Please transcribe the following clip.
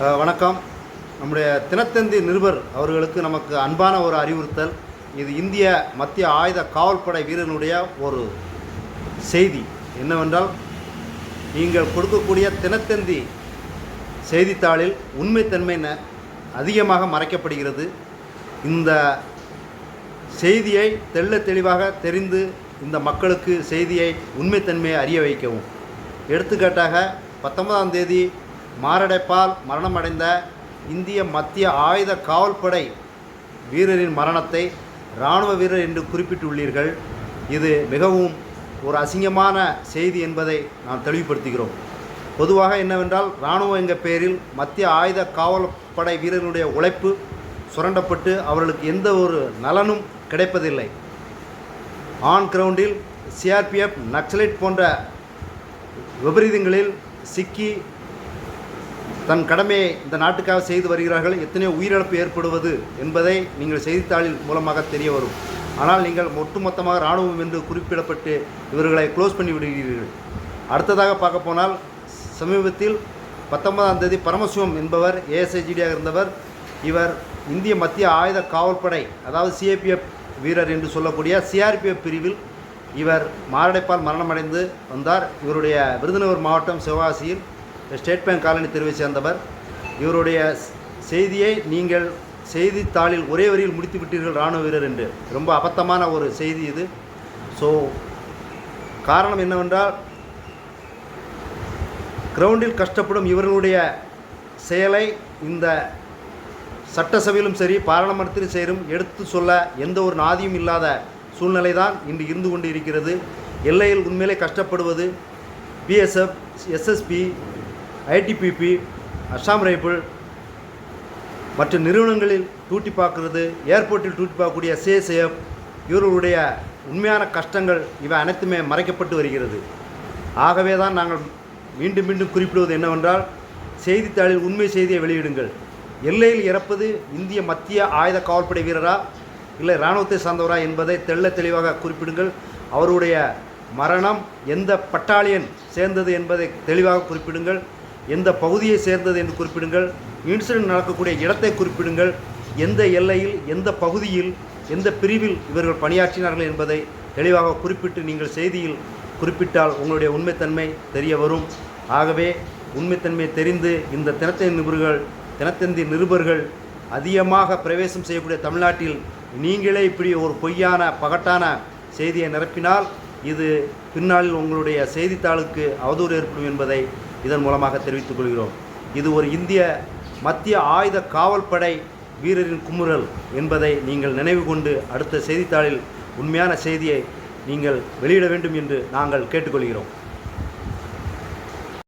வணக்கம். நம்முடைய தினத்தந்தி நிருபர் அவர்களுக்கு நமக்கு அன்பான ஒரு அறிவுறுத்தல். இது இந்திய மத்திய ஆயுத காவல்படை வீரனுடைய ஒரு செய்தி என்னவென்றால், நீங்கள் கொடுக்கக்கூடிய தினத்தந்தி செய்தித்தாளில் உண்மைத்தன்மை அதிகமாக மறைக்கப்படுகிறது. இந்த செய்தியை தெளிவாக தெரிந்து இந்த மக்களுக்கு செய்தியை உண்மைத்தன்மையை அறிய வைக்கவும். எடுத்துக்காட்டாக 19ஆம் தேதி மாரடைப்பால் மரணமடைந்த இந்திய மத்திய ஆயுத காவல்படை வீரரின் மரணத்தை இராணுவ வீரர் என்று குறிப்பிட்டுள்ளீர்கள். இது மிகவும் ஒரு அசிங்கமான செய்தி என்பதை நாம் தெளிவுபடுத்துகிறோம். பொதுவாக என்னவென்றால், இராணுவம் என்ற பெயரில் மத்திய ஆயுத காவல்படை வீரர்களுடைய உழைப்பு சுரண்டப்பட்டு அவர்களுக்கு எந்த ஒரு நலனும் கிடைப்பதில்லை. ஆன் கிரவுண்டில் சிஆர்பிஎஃப், நக்சலைட் போன்ற விபரீதங்களில் சிக்கி தன் கடமையை இந்த நாட்டுக்காக செய்து வருகிறார்கள். எத்தனையோ உயிரிழப்பு ஏற்படுவது என்பதை நீங்கள் செய்தித்தாளில் மூலமாக தெரிய வரும். ஆனால் நீங்கள் ஒட்டுமொத்தமாக இராணுவம் என்று குறிப்பிடப்பட்டு இவர்களை க்ளோஸ் பண்ணி விடுகிறீர்கள். அடுத்ததாக பார்க்க போனால், சமீபத்தில் 19ஆம் தேதி பரமசிவம் என்பவர் ஏஎஸ்ஐஜிடியாக இருந்தவர். இவர் இந்திய மத்திய ஆயுத காவல்படை, அதாவது சிஏபிஎஃப் வீரர் என்று சொல்லக்கூடிய சிஆர்பிஎஃப் பிரிவில் இவர் மாரடைப்பால் மரணமடைந்து வந்தார். இவருடைய விருதுநகர் மாவட்டம் சிவகாசியில் ஸ்டேட் பேங்க் காலனி தெருவை சேர்ந்தவர். இவருடைய செய்தியை நீங்கள் செய்தித்தாளில் ஒரே வரியில் முடித்து விட்டீர்கள், இராணுவ வீரர் என்று. ரொம்ப அபத்தமான ஒரு செய்தி இது. காரணம் என்னவென்றால், கிரவுண்டில் கஷ்டப்படும் இவர்களுடைய செயலை இந்த சட்டசபையிலும் சரி பாராளுமன்றத்திலும் சேரும் எடுத்து சொல்ல எந்த ஒரு நாதியும் இல்லாத சூழ்நிலை தான் இன்று இருந்து கொண்டு இருக்கிறது. எல்லையில் உண்மையிலே கஷ்டப்படுவது BSF, SSB, ITBP, Assam rifle மற்ற நிறுவனங்களில் டூட்டி பார்க்குறது, ஏர்போர்ட்டில் டூட்டி பார்க்கக்கூடிய சிஎஸ்எஃப், இவர்களுடைய உண்மையான கஷ்டங்கள் இவை அனைத்துமே மறைக்கப்பட்டு வருகிறது. ஆகவே தான் நாங்கள் மீண்டும் மீண்டும் குறிப்பிடுவது என்னவென்றால், செய்தித்தாளில் உண்மை செய்தியை வெளியிடுங்கள். எல்லையில் இறப்பது இந்திய மத்திய ஆயுத காவல்படை வீரரா இல்லை இராணுவத்தை சார்ந்தவரா என்பதை தெளிவாக குறிப்பிடுங்கள். அவருடைய மரணம் எந்த பட்டாலியன் சேர்ந்தது என்பதை தெளிவாக குறிப்பிடுங்கள். எந்த பகுதியை சேர்ந்தது என்று குறிப்பிடுங்கள். இன்சிடென்ட் நடக்கக்கூடிய இடத்தை குறிப்பிடுங்கள். எந்த எல்லையில், எந்த பகுதியில், எந்த பிரிவில் இவர்கள் பணியாற்றினார்கள் என்பதை தெளிவாக குறிப்பிட்டு நீங்கள் செய்தியில் குறிப்பிட்டால் உங்களுடைய உண்மைத்தன்மை தெரிய வரும். ஆகவே உண்மைத்தன்மை தெரிந்து இந்த தினத்தந்தி நிருபர்கள் அதிகமாக பிரவேசம் செய்யக்கூடிய தமிழ்நாட்டில் நீங்களே இப்படி ஒரு பொய்யான பகட்டான செய்தியை நிரப்பினால் இது பின்னாளில் உங்களுடைய செய்தித்தாளுக்கு அவதூறு ஏற்படும் என்பதை இதன் மூலமாக தெரிவித்துக் கொள்கிறோம். இது ஒரு இந்திய மத்திய ஆயுத காவல்படை வீரரின் குமுறல் என்பதை நீங்கள் நினைவு கொண்டு அடுத்த செய்தித்தாளில் உண்மையான செய்தியை நீங்கள் வெளியிட வேண்டும் என்று நாங்கள் கேட்டுக்கொள்கிறோம்.